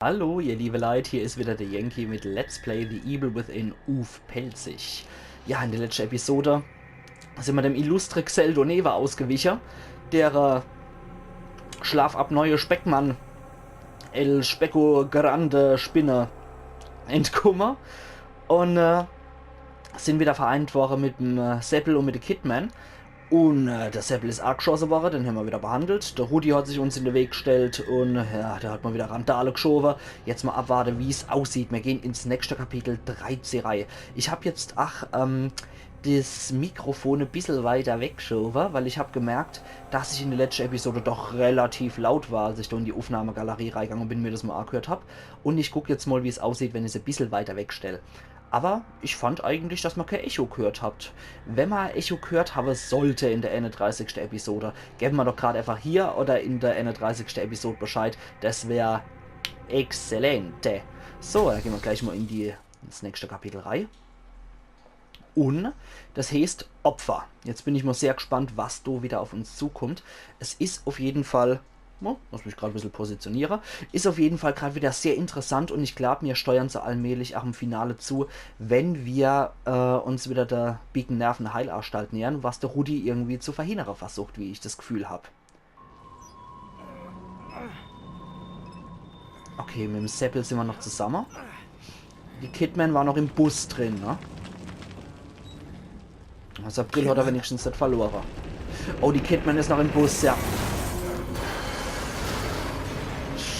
Hallo, ihr liebe Leute, hier ist wieder der Yankee mit Let's Play The Evil Within Uwe Pelzig. Ja, in der letzten Episode sind wir dem illustre Xeldo Neva ausgewichen, der schlafapneue Speckmann, El Specco Grande Spinne entkommen und sind wieder vereint worden mit dem Seppel und mit dem Kidman. Und der Seppel ist arg geschossen worden, den haben wir wieder behandelt. Der Rudi hat sich uns in den Weg gestellt und ja, da hat man wieder Randale geschoben. Jetzt mal abwarten, wie es aussieht. Wir gehen ins nächste Kapitel 13. Ich habe jetzt, das Mikrofon ein bisschen weiter weggeschoben, weil ich habe gemerkt, dass ich in der letzten Episode doch relativ laut war, als ich da in die Aufnahmegalerie reingegangen bin und mir das mal angehört habe. Und ich gucke jetzt mal, wie es aussieht, wenn ich es ein bisschen weiter wegstelle. Aber ich fand eigentlich, dass man kein Echo gehört habt. Wenn man Echo gehört haben sollte in der 31. Episode, geben wir doch gerade einfach hier oder in der 31. Episode Bescheid. Das wäre exzellente. So, dann gehen wir gleich mal ins nächste Kapitel rein. Und das heißt Opfer. Jetzt bin ich mal sehr gespannt, was da wieder auf uns zukommt. Es ist auf jeden Fall, muss mich gerade ein bisschen positionieren, ist auf jeden Fall gerade wieder sehr interessant und ich glaube, wir steuern so allmählich auch im Finale zu, wenn wir uns wieder der Beacon Nerven Heilanstalt nähern, was der Rudi irgendwie zu verhindern versucht, wie ich das Gefühl habe. Okay, mit dem Seppel sind wir noch zusammen. Die Kidman war noch im Bus drin, ne? Also April hat er wenigstens nicht verloren. Oh, die Kidman ist noch im Bus, ja.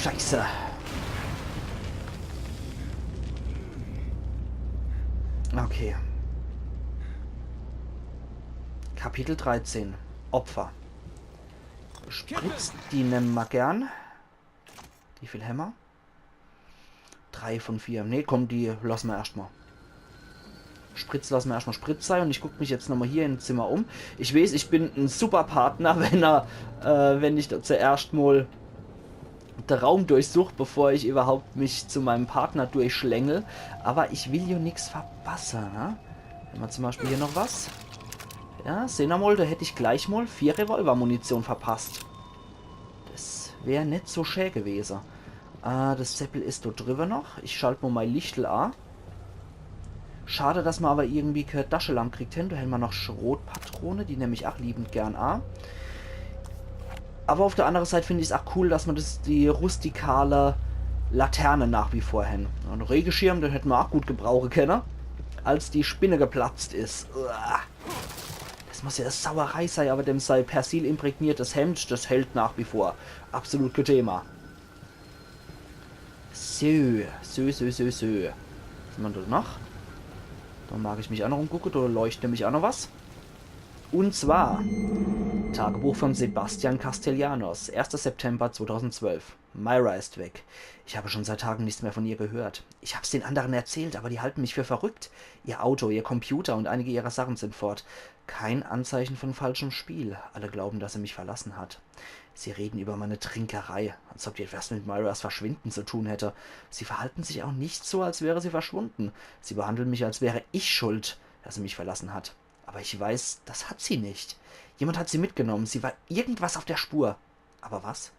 Scheiße. Okay. Kapitel 13. Opfer. Spritzt, die nehmen wir gern. Wie viel Hämmer? 3 von 4. Ne, komm, die lassen wir erstmal. Spritz lassen wir erstmal Spritz sein und ich gucke mich jetzt nochmal hier im Zimmer um. Ich weiß, ich bin ein super Partner, wenn ich da zuerst mal den Raum durchsuche, bevor ich überhaupt mich zu meinem Partner durchschlängel. Aber ich will ja nichts verpassen, ne? Haben wir zum Beispiel hier noch was? Ja, sehen wir mal, da hätte ich gleich mal 4 Revolvermunition verpasst. Das wäre nicht so schön gewesen. Das Seppel ist da drüber noch. Ich schalte mal mein Lichtel an. Schade, dass man aber irgendwie keine Tasche lang kriegt hin. Da hätten wir noch Schrotpatrone, die nehme ich auch liebend gern an. Aber auf der anderen Seite finde ich es auch cool, dass man die rustikale Laterne nach wie vor hin. Ein Regenschirm, den hätten wir auch gut gebrauchen können, als die Spinne geplatzt ist. Uah. Das muss ja eine Sauerei sein, aber dem sei Persil imprägniertes Hemd, das hält nach wie vor. Absolut kein Thema. So. Was haben wir da noch? Da mag ich mich auch noch umgucken, da leuchtet nämlich auch noch was. Und zwar Tagebuch von Sebastian Castellanos, 1. September 2012. Myra ist weg. Ich habe schon seit Tagen nichts mehr von ihr gehört. Ich habe es den anderen erzählt, aber die halten mich für verrückt. Ihr Auto, ihr Computer und einige ihrer Sachen sind fort. Kein Anzeichen von falschem Spiel. Alle glauben, dass sie mich verlassen hat. Sie reden über meine Trinkerei, als ob die etwas mit Myras Verschwinden zu tun hätte. Sie verhalten sich auch nicht so, als wäre sie verschwunden. Sie behandeln mich, als wäre ich schuld, dass sie mich verlassen hat. Aber ich weiß, das hat sie nicht. Jemand hat sie mitgenommen. Sie war irgendwas auf der Spur. Aber was?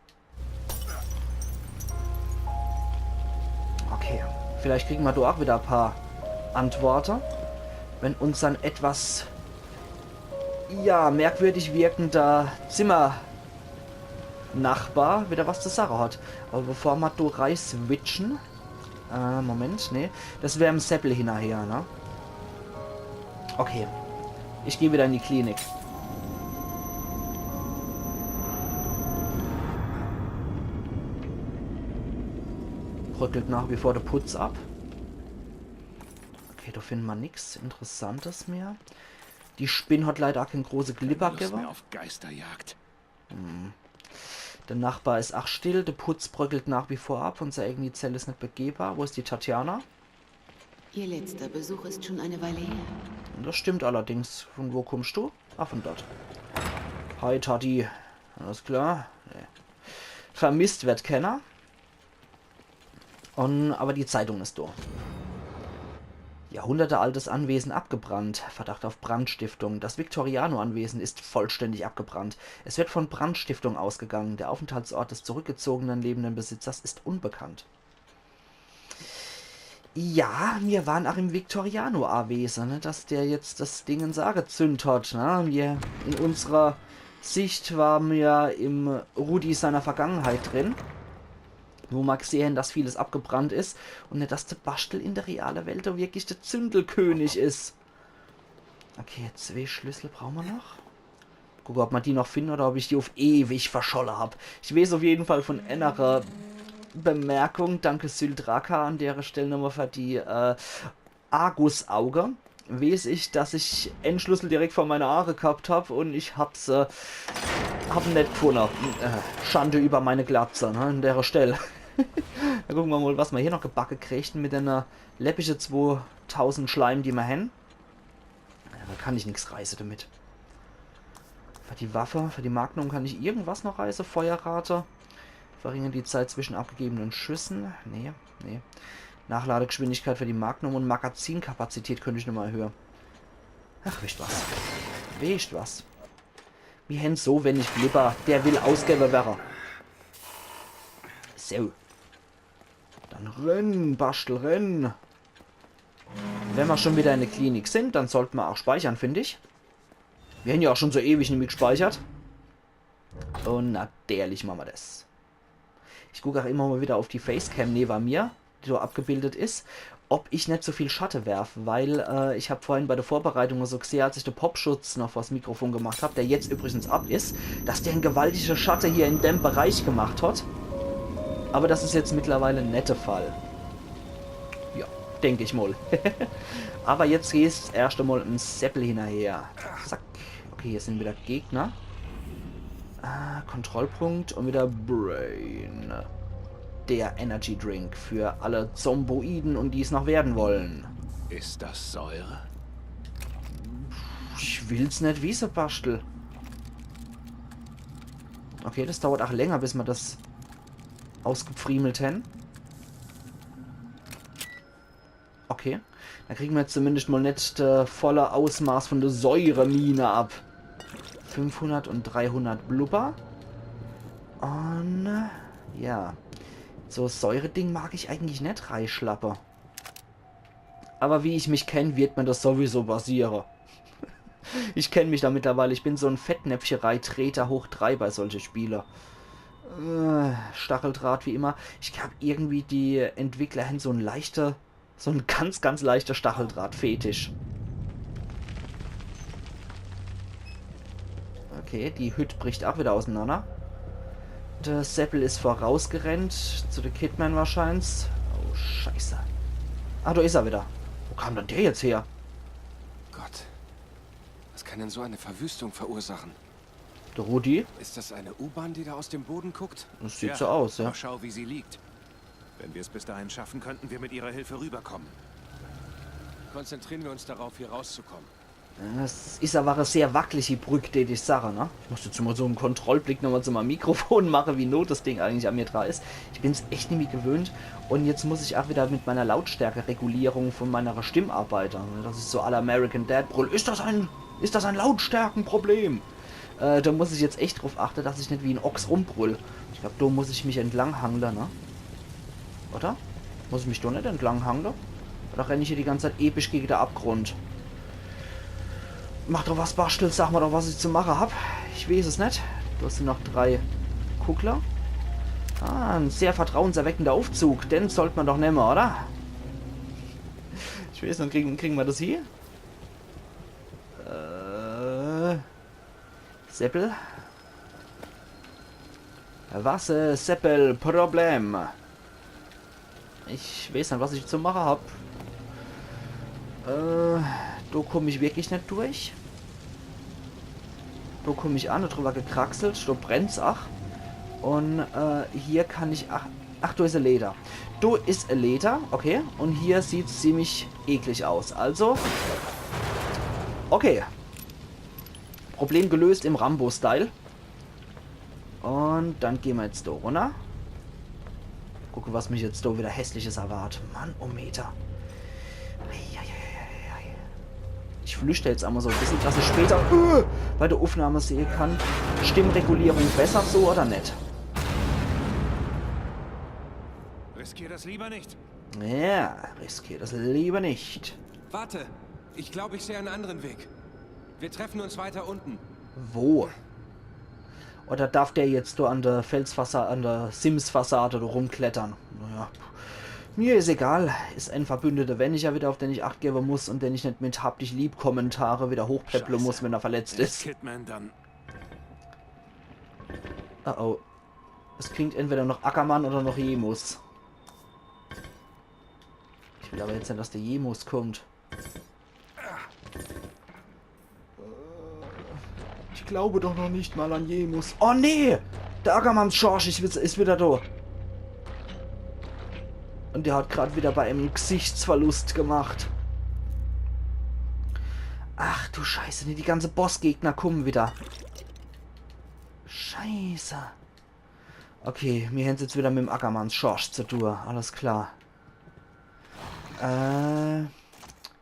Okay. Vielleicht kriegen wir da auch wieder ein paar Antworten. Wenn uns dann etwas, ja, merkwürdig wirkender Zimmernachbar wieder was zur Sache hat. Aber bevor wir da rein switchen... Moment, nee. Das wäre im Seppel hinterher, ne? Okay. Ich gehe wieder in die Klinik. Bröckelt nach wie vor der Putz ab. Okay, da finden wir nichts Interessantes mehr. Die Spinne hat leider auch kein große Glibber gegeben. auf Geisterjagd. Der Nachbar ist auch still. Der Putz bröckelt nach wie vor ab. Unsere eigene Zelle ist nicht begehbar. Wo ist die Tatjana? Ihr letzter Besuch ist schon eine Weile her. Das stimmt allerdings. Von wo kommst du? Ah, von dort. Hi, Tati. Alles klar. Nee. Vermisst wird keiner. Aber die Zeitung ist da. Jahrhundertealtes Anwesen abgebrannt. Verdacht auf Brandstiftung. Das Victoriano-Anwesen ist vollständig abgebrannt. Es wird von Brandstiftung ausgegangen. Der Aufenthaltsort des zurückgezogenen lebenden Besitzers ist unbekannt. Ja, wir waren auch im Victoriano anwesend, ne, dass der jetzt das Ding angezündet hat. Ne? Wir, in unserer Sicht waren wir im Rudi seiner Vergangenheit drin, wo wir sehen, dass vieles abgebrannt ist und nicht, dass der Bastel in der realen Welt auch wirklich der Zündelkönig ist. Okay, 2 Schlüssel brauchen wir noch. Gucken, ob wir die noch finden oder ob ich die auf ewig verschollen habe. Ich weiß auf jeden Fall von einer Bemerkung, danke Syldraka an der Stelle nochmal für die Argusauge. Weiß ich, dass ich Endschlüssel direkt vor meiner Aare gehabt habe und ich hab's hab nicht gefunden. Schande über meine Glatze, ne, an der Stelle. Dann gucken wir mal, was wir hier noch gebacken kriegen mit einer läppische 2000 Schleim, die wir haben. Ja, da kann ich nichts reißen damit. Für die Waffe, für die Magnum kann ich irgendwas noch reißen. Feuerrate. Verringern die Zeit zwischen abgegebenen Schüssen. Nee, nee. Nachladegeschwindigkeit für die Magnum und Magazinkapazität könnte ich nochmal erhöhen. Ach, wischt was. Wischt was. Wie hen so, wenn ich Glipper, der will Ausgeber wäre. So. Dann renn, Bastel, renn. Wenn wir schon wieder in der Klinik sind, dann sollten wir auch speichern, finde ich. Wir haben ja auch schon so ewig nämlich gespeichert. Und natürlich machen wir das. Ich gucke auch immer mal wieder auf die Facecam neben mir, die so abgebildet ist, ob ich nicht so viel Schatten werfe, weil ich habe vorhin bei der Vorbereitung so gesehen, als ich den Popschutz noch vors Mikrofon gemacht habe, der jetzt übrigens ab ist, dass der ein gewaltiger Schatten hier in dem Bereich gemacht hat. Aber das ist jetzt mittlerweile ein netter Fall. Ja, denke ich mal. Aber jetzt geht es erst einmal ein Seppel hinterher. Zack. Okay, hier sind wieder Gegner. Kontrollpunkt und wieder Brain. Der Energy Drink für alle Zomboiden und die es noch werden wollen. Ist das Säure? Ich will's nicht wissen, Bastel. Okay, das dauert auch länger, bis wir das ausgepfriemelt haben. Okay. Da kriegen wir jetzt zumindest mal nicht das volle Ausmaß von der Säuremine ab. 500 und 300 Blubber. Und ja. So Säureding mag ich eigentlich nicht reinschlappen. Aber wie ich mich kenne, wird mir das sowieso passieren. Ich kenne mich da mittlerweile. Ich bin so ein Fettnäpfcherei-Treter hoch 3 bei solchen Spielen. Stacheldraht wie immer. Ich glaube irgendwie die Entwickler haben so ein ganz, ganz leichter Stacheldraht-Fetisch. Okay, die Hütte bricht auch wieder auseinander. Der Seppel ist vorausgerannt. Zu der Kidman wahrscheinlich. Oh, scheiße. Ah, da ist er wieder. Wo kam denn der jetzt her? Gott. Was kann denn so eine Verwüstung verursachen? Der Rudi? Ist das eine U-Bahn, die da aus dem Boden guckt? Das sieht so aus, ja. Aber schau, wie sie liegt. Wenn wir es bis dahin schaffen, könnten wir mit ihrer Hilfe rüberkommen. Konzentrieren wir uns darauf, hier rauszukommen. Das ist aber eine sehr wackelige Brücke, die Sache, ne? Ich muss jetzt mal so einen Kontrollblick nochmal zu meinem Mikrofon machen, wie not das Ding eigentlich an mir dran ist. Ich bin es echt nicht mehr gewöhnt. Und jetzt muss ich auch wieder mit meiner Lautstärke-Regulierung von meiner Stimme arbeiten. Das ist so aller American Dad Brüll. Ist das ein Lautstärkenproblem? Da muss ich jetzt echt drauf achten, dass ich nicht wie ein Ochs rumbrüll. Ich glaube, da muss ich mich entlang hangeln, ne? Oder? Muss ich mich da nicht entlang hangeln? Oder renne ich hier die ganze Zeit episch gegen den Abgrund? Mach doch was, Bastel, sag mal doch, was ich zu machen hab. Ich weiß es nicht. Du hast noch 3 Kuckler. Ah, ein sehr vertrauenserweckender Aufzug. Den sollte man doch nehmen, oder? Ich weiß nicht, kriegen wir das hier? Seppel? Was ist Seppel? Problem. Ich weiß nicht, was ich zu machen hab. Da komme ich wirklich nicht durch. Da komme ich an, da drüber gekraxelt, da brennt's auch. Und hier kann ich... Ach, da ist ein Leder. Da ist ein Leder, okay. Und hier sieht es ziemlich eklig aus. Also... Okay. Problem gelöst im Rambo-Style. Und dann gehen wir jetzt da runter. Gucke, was mich jetzt da wieder Hässliches erwartet. Mann, oh Meter. Ich flüchte jetzt einmal so ein bisschen, dass ich später bei der Aufnahme sehen kann, Stimmregulierung besser so oder nicht. Riskier das lieber nicht. Ja, riskier das lieber nicht. Warte! Ich glaube, ich sehe einen anderen Weg. Wir treffen uns weiter unten. Wo? Oder darf der jetzt an der Felsfassade, an der Sims-Fassade rumklettern? Naja, mir ist egal. Ist ein Verbündeter, wenn ich ja wieder auf den ich Acht geben muss und den ich nicht mit hab dich lieb Kommentare wieder hochpäppeln muss, wenn er verletzt ist. Kidman dann. Oh oh. Es klingt entweder noch Ackermann oder noch Jemus. Ich will aber jetzt nicht, dass der Jemus kommt. Ich glaube doch noch nicht mal an Jemus. Oh nee! Der Ackermanns Schorsch ist wieder da. Und der hat gerade wieder bei einem Gesichtsverlust gemacht. Ach du Scheiße, die ganze Bossgegner kommen wieder. Scheiße. Okay, wir haben es jetzt wieder mit dem Ackermanns Schorsch zu tun. Alles klar.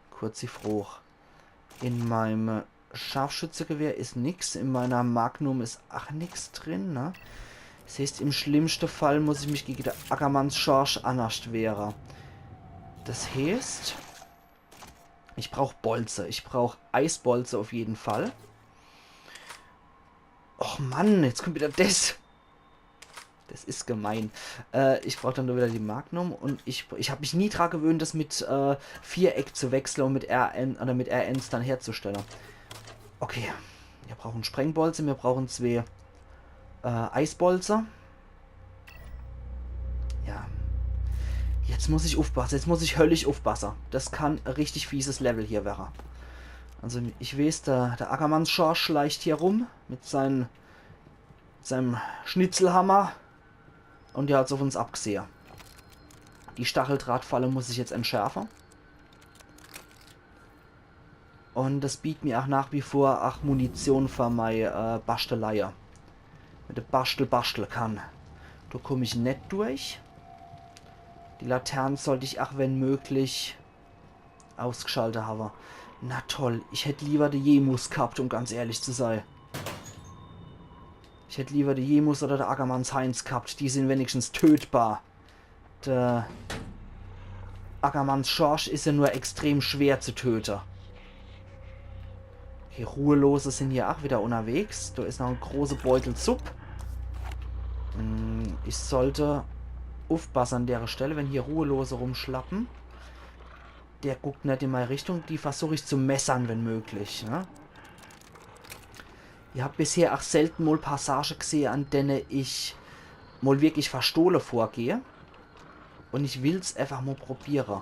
Kurz die Frage. In meinem Scharfschützengewehr ist nichts. In meiner Magnum ist auch nichts drin, ne? Das heißt, im schlimmsten Fall muss ich mich gegen den Ackermanns Schorsch anascht wehren. Das heißt, ich brauche Bolze. Ich brauche Eisbolze auf jeden Fall. Och Mann, jetzt kommt wieder das. Das ist gemein. Ich brauche dann nur wieder die Magnum und ich habe mich nie daran gewöhnt, das mit Viereck zu wechseln und mit RN oder mit RNs dann herzustellen. Okay, wir brauchen Sprengbolze, wir brauchen 2 Eisbolze. Ja. Jetzt muss ich aufpassen, jetzt muss ich höllisch aufpassen. Das kann ein richtig fieses Level hier werden. Also ich weiß, der Ackermanns Schorsch schleicht hier rum mit seinem Schnitzelhammer. Und der hat es auf uns abgesehen. Die Stacheldrahtfalle muss ich jetzt entschärfen. Und das bietet mir auch nach wie vor auch Munition für meine Basteleier. Mit der Bastel kann. Da komme ich nicht durch. Die Laternen sollte ich auch, wenn möglich, ausgeschaltet haben. Na toll, ich hätte lieber die Jemus gehabt, um ganz ehrlich zu sein. Ich hätte lieber die Jemus oder der Ackermanns Heinz gehabt. Die sind wenigstens tötbar. Der Ackermanns Schorsch ist ja nur extrem schwer zu töten. Okay, Ruhelose sind hier auch wieder unterwegs. Da ist noch ein großer Beutel Supp. Ich sollte aufpassen an der Stelle, wenn hier Ruhelose rumschlappen. Der guckt nicht in meine Richtung. Die versuche ich zu messern, wenn möglich. Ne? Ich habe bisher auch selten mal Passagen gesehen, an denen ich mal wirklich verstohlen vorgehe. Und ich will es einfach mal probieren.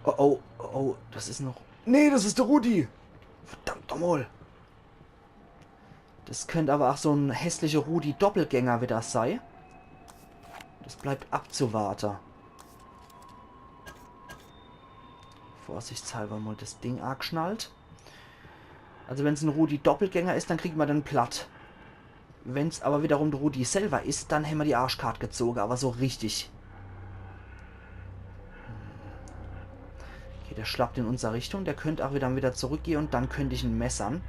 Oh, oh, oh, das ist noch... Nee, das ist der Rudi! Verdammt nochmal! Das könnte aber auch so ein hässlicher Rudi-Doppelgänger wieder sein. Das bleibt abzuwarten. Vorsichtshalber mal das Ding angeschnallt. Also wenn es ein Rudi-Doppelgänger ist, dann kriegt man den platt. Wenn es aber wiederum der Rudi selber ist, dann haben wir die Arschkarte gezogen, aber so richtig. Okay, der schlappt in unsere Richtung. Der könnte auch wieder zurückgehen und dann könnte ich ihn messern.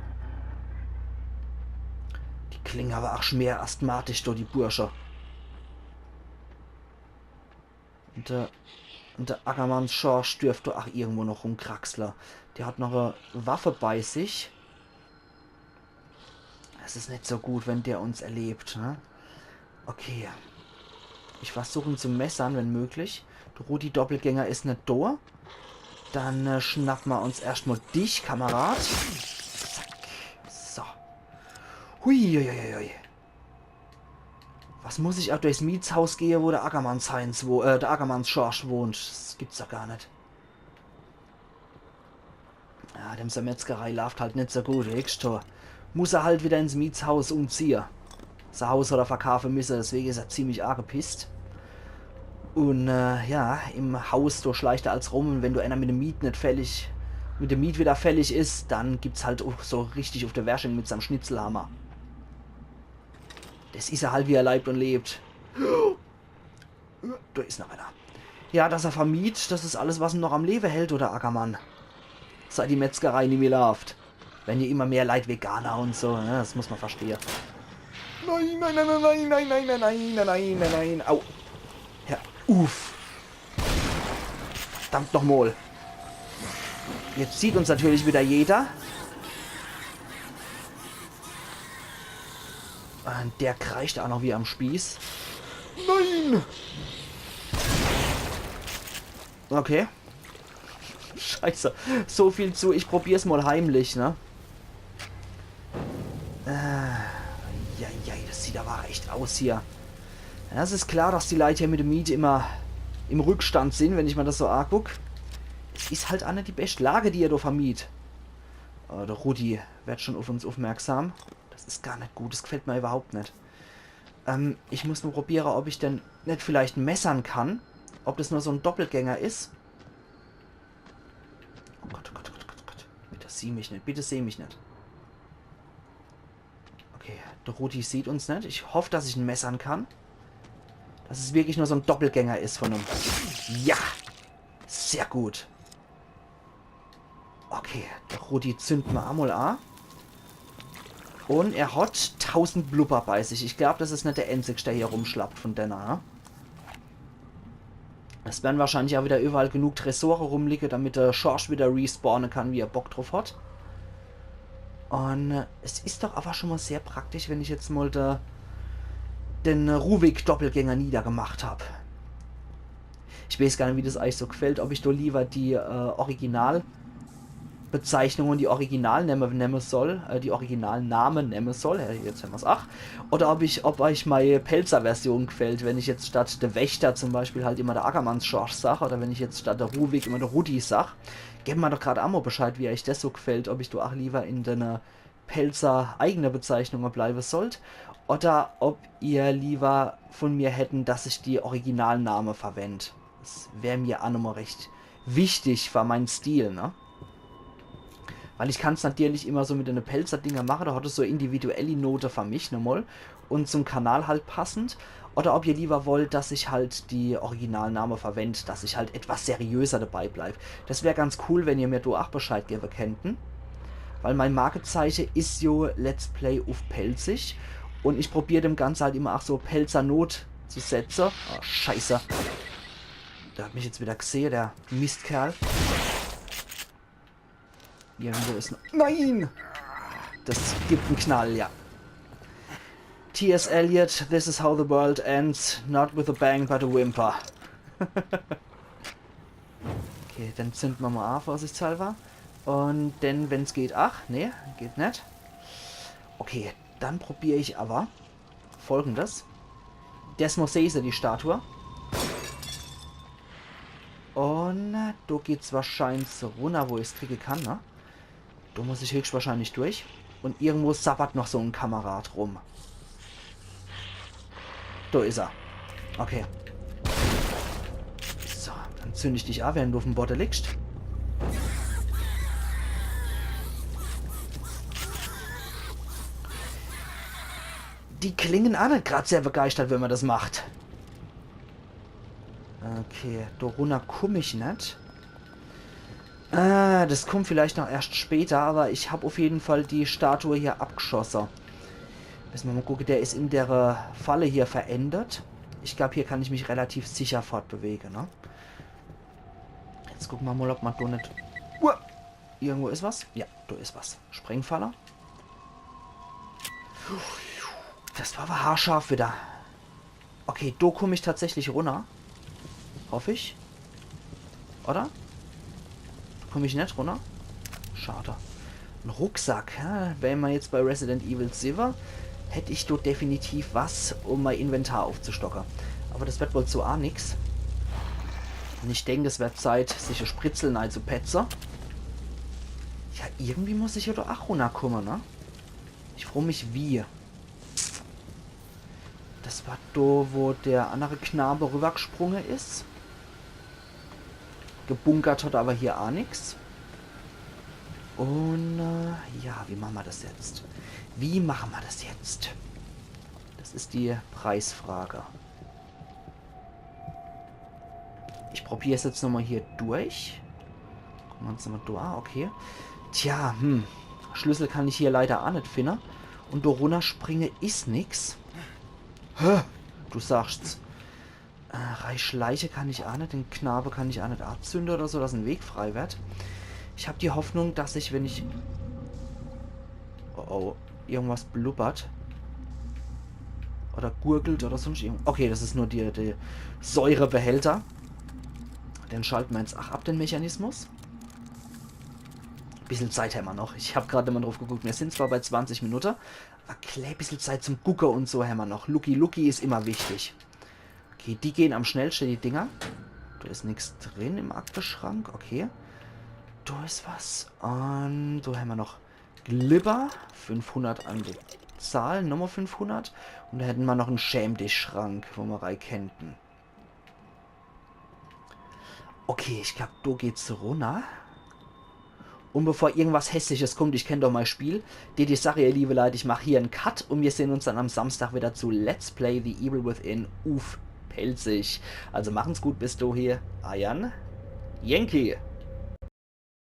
Die klingen aber auch schwer asthmatisch, die Bursche. Und der Ackermanns Schorsch dürfte auch irgendwo noch rumkraxeln. Der hat noch eine Waffe bei sich. Es ist nicht so gut, wenn der uns erlebt, ne? Okay. Ich versuche ihn zu messern, wenn möglich. Der Rudi-Doppelgänger ist nicht da. Dann schnappen wir uns erstmal dich, Kamerad. Zack. So. Hui. Was muss ich auch durchs Mietshaus gehen, wo der Ackermanns Heinz, der Ackermanns Schorsch wohnt? Das gibt's doch gar nicht. Ja, dem Metzgerei läuft halt nicht so gut, Hextor. Muss er halt wieder ins Mietshaus umziehen. Das Haus oder verkaufen müssen, deswegen ist er ziemlich arg gepisst. Und ja, im Haus, da schleicht er als rum und wenn du einer mit dem Miet wieder fällig ist, dann gibt's halt auch so richtig auf der Wäschung mit seinem Schnitzelhammer. Das ist er halt, wie er leibt und lebt. Da ist noch einer. Ja, dass er vermied, das ist alles, was ihn noch am Leben hält, oder Ackermann? Seit die Metzgerei nie mehr läuft. Wenn hier immer mehr Leid Veganer und so, ne, das muss man verstehen. Nein. Au. Ja, uff. Verdammt nochmal. Jetzt sieht uns natürlich wieder jeder. Und der kreischt auch noch wie am Spieß. Nein! Okay. Scheiße. So viel zu. Ich probier's mal heimlich, ne? Ja, das sieht aber echt aus hier. Ja, es ist klar, dass die Leute hier mit dem Miet immer im Rückstand sind, wenn ich mal das so anguck. Es ist halt auch nicht die beste Lage, die er da vermiet. Oh, der Rudi wird schon auf uns aufmerksam. Das ist gar nicht gut. Das gefällt mir überhaupt nicht. Ich muss nur probieren, ob ich denn nicht vielleicht messern kann. Ob das nur so ein Doppelgänger ist. Oh Gott, oh Gott, oh Gott, oh Gott. Bitte sieh mich nicht. Bitte seh mich nicht. Okay, der Rudi sieht uns nicht. Ich hoffe, dass ich ihn messern kann. Dass es wirklich nur so ein Doppelgänger ist von ihm. Ja! Sehr gut. Okay, der Rudi zündet mal einmal an. Und er hat 1000 Blubber bei sich. Ich glaube, das ist nicht der einzige, der hier rumschlappt von denen. Es werden wahrscheinlich auch wieder überall genug Tresore rumliegen, damit der Schorsch wieder respawnen kann, wie er Bock drauf hat. Und es ist doch aber schon mal sehr praktisch, wenn ich jetzt mal den Ruvik-Doppelgänger niedergemacht habe. Ich weiß gar nicht, wie das euch so gefällt, ob ich da lieber die Originalbezeichnungen, die Originalnamen nehmen soll, die Originalnamen nehmen soll, jetzt haben wir es, ach, oder ob euch meine Pelzer-Version gefällt, wenn ich jetzt statt der Wächter zum Beispiel halt immer der Ackermanns-Schorsch sage, oder wenn ich jetzt statt der Ruvik immer der Rudi sage. Gebt mir doch gerade auch mal Bescheid, wie euch das so gefällt, ob ich da auch lieber in der Pelzer eigene Bezeichnungen bleiben sollt, oder ob ihr lieber von mir hätten, dass ich die Originalname verwende. Das wäre mir auch nochmal recht wichtig für meinen Stil, ne? Weil ich kann es natürlich immer so mit den Pelzer-Dinger machen, da hat es so individuelle Note für mich nochmal und zum Kanal halt passend. Oder ob ihr lieber wollt, dass ich halt die Originalname verwende, dass ich halt etwas seriöser dabei bleibe. Das wäre ganz cool, wenn ihr mir da auch Bescheid geben könnten. Weil mein Markezeichen ist jo Let's Play auf Pelzig. Und ich probiere dem Ganzen halt immer auch so Pelzer-Not zu setzen. Oh, scheiße. Der hat mich jetzt wieder gesehen, der Mistkerl. Irgendwo ist noch... Nein! Das gibt einen Knall, ja. T.S. Eliot, this is how the world ends. Not with a bang, but a whimper. Okay, dann zünden wir mal an, vorsichtshalber. Und dann, wenn es geht... Ach, nee, geht nicht. Okay, dann probiere ich aber Folgendes. Desmosese, die Statue. Und da geht es wahrscheinlich so runter, wo ich es kriegen kann, ne? Da muss ich höchstwahrscheinlich durch. Und irgendwo sabbert noch so ein Kamerad rum. Da ist er. Okay. So, dann zünde ich dich ab, während du auf dem Boden liegst. Die klingen auch nicht gerade sehr begeistert, wenn man das macht. Okay, da runter komme ich nicht. Das kommt vielleicht noch erst später, aber ich habe auf jeden Fall die Statue hier abgeschossen. Müssen wir mal gucken, der ist in der Falle hier verändert. Ich glaube, hier kann ich mich relativ sicher fortbewegen, ne? Jetzt gucken wir mal, ob man da nicht... Irgendwo ist was? Ja, da ist was. Sprengfaller. Das war aber haarscharf wieder. Okay, da komme ich tatsächlich runter. Hoffe ich. Oder? Komme ich nicht runter? Schade. Ein Rucksack. Ja? Wenn man jetzt bei Resident Evil 7, hätte ich dort definitiv was, um mein Inventar aufzustocken. Aber das wird wohl zu auch nix. Und ich denke, es wird Zeit, sich ein Spritzeln einzupetzen. Ja, irgendwie muss ich ja doch auch runterkommen, ne? Ich frage mich, wie. Das war da, wo der andere Knabe rübergesprungen ist. Gebunkert hat aber hier auch nichts. Und ja, wie machen wir das jetzt? Wie machen wir das jetzt? Das ist die Preisfrage. Ich probiere es jetzt nochmal hier durch. Gucken wir uns nochmal da. Okay. Tja, Schlüssel kann ich hier leider auch nicht finden. Und da runterspringen ist nichts. Du sagst's. Reichleiche kann ich auch nicht, den Knabe kann ich auch nicht abzünden oder so, dass ein Weg frei wird. Ich habe die Hoffnung, dass ich, wenn ich... Oh, oh, irgendwas blubbert. Oder gurgelt oder sonst irgendwas. Okay, das ist nur der Säurebehälter. Den schalten wir jetzt auch ab, den Mechanismus. Ein bisschen Zeit haben wir noch. Ich habe gerade mal drauf geguckt. Wir sind zwar bei 20 Minuten, aber ein bisschen Zeit zum Gucken und so haben wir noch. Lucky ist immer wichtig. Okay, die gehen am schnellsten, die Dinger. Da ist nichts drin im Aktenschrank. Okay. Da ist was. Und da haben wir noch Glibber. 500 an die Zahl. Nummer 500. Und da hätten wir noch einen Schäm-Dich-Schrank, wo wir rein könnten. Okay, ich glaube, da geht's runter. Und bevor irgendwas Hässliches kommt, ich kenne doch mein Spiel, die Sache, ihr liebe Leute, ich mache hier einen Cut und wir sehen uns dann am Samstag wieder zu Let's Play The Evil Within. Pelzig. Also machen's gut bis du hier. Ayan Yankee.